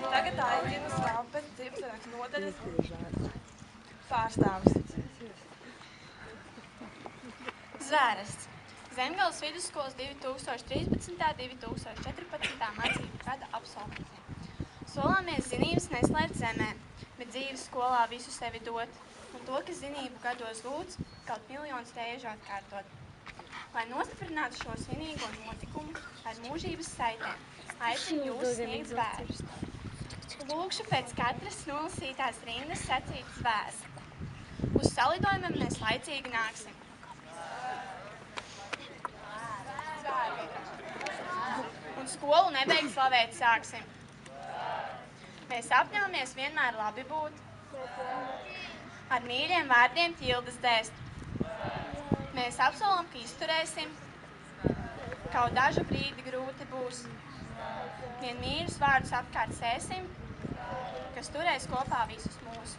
Tagad aicinu Slampes dzirkstēšanas nodaļas pārstāvis. Zvērests. Zemgales vidusskolas 2013.–2014. mācību gada absolventiem. Solāmies zinības neslēpt zemē, bet dzīves skolā visu sevi dot, un to, kas zinību gados lūdz, kaut miljonus reižu atkārtot. Lai nostiprinātu šo svinīgo notikumu ar mūžības saitēm, aicinu jūs sniegt zvērstu. Lūkšu pēc katras nolasītās rindas sacīt zvēstu. Uz salidojumiem mēs laicīgi nāksim. Un skolu nebeigt slavēt sāksim. Mēs apņemamies vienmēr labi būt. Ar mīļiem vārdiem ķildes dēst. Mēs apsolam, ka izturēsim. Kaut dažu brīdi grūti būs. Vien mīļus vārdus apkārt sēsim, kas turēs kopā visus mūsu.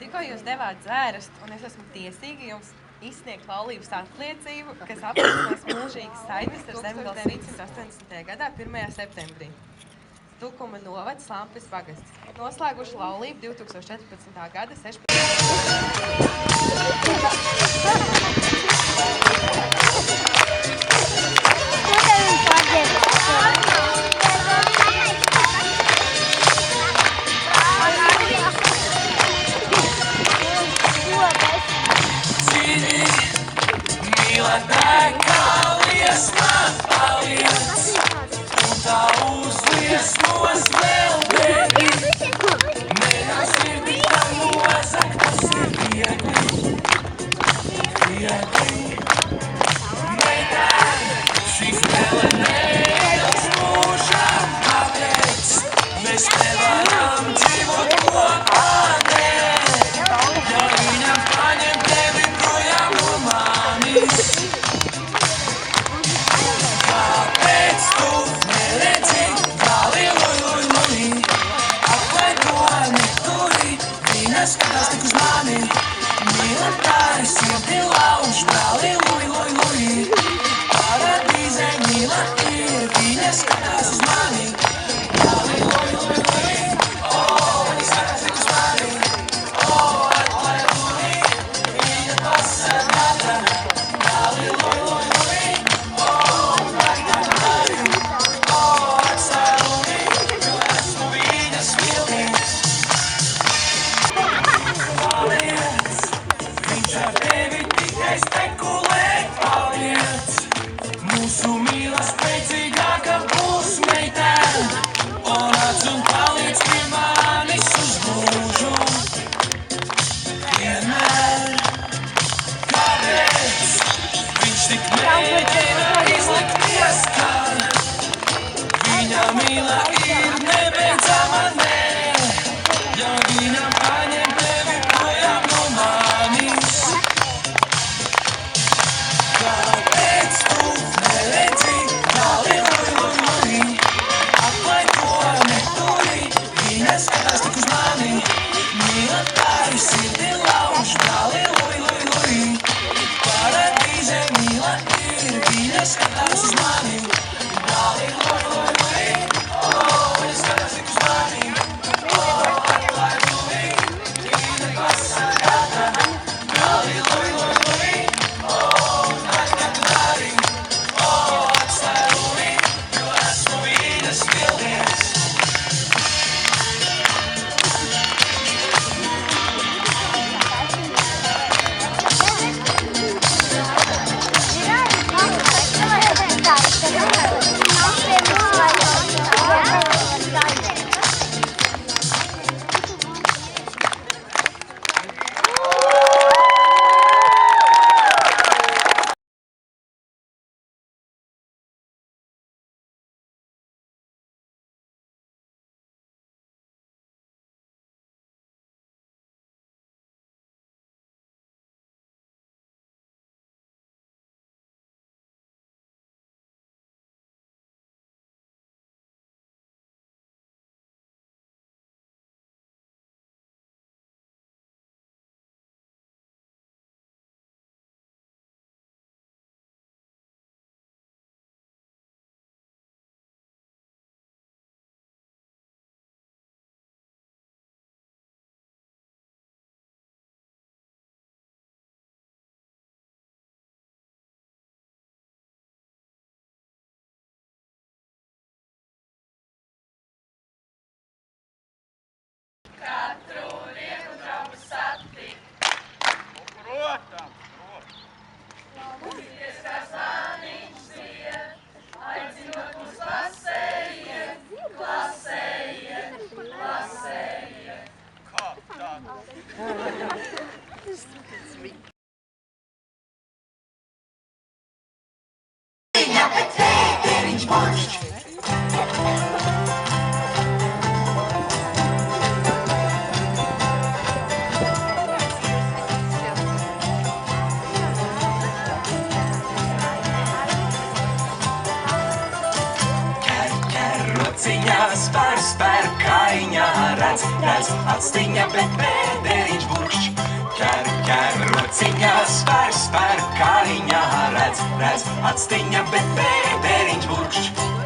Tikko jūs devāt zvērstu, un es esmu tiesīga jums izsniegt laulības apliecību, kas apliecinās mūžīgas saites ar Zemgales 380. gadā 1. septembrī. Tukuma novads Slampes pagasts. Noslēguši laulību 2014. gada 16. Atstiņa, bet Pēteriņš burkšķ. Spēr, spēr, kaiņā redz, redz, atstiņa, bet Pēteriņš burkšķ. Ķer, rociņā, spēr, spēr, kaiņā redz, redz, atstiņa, bet Pēteriņš burkšķ.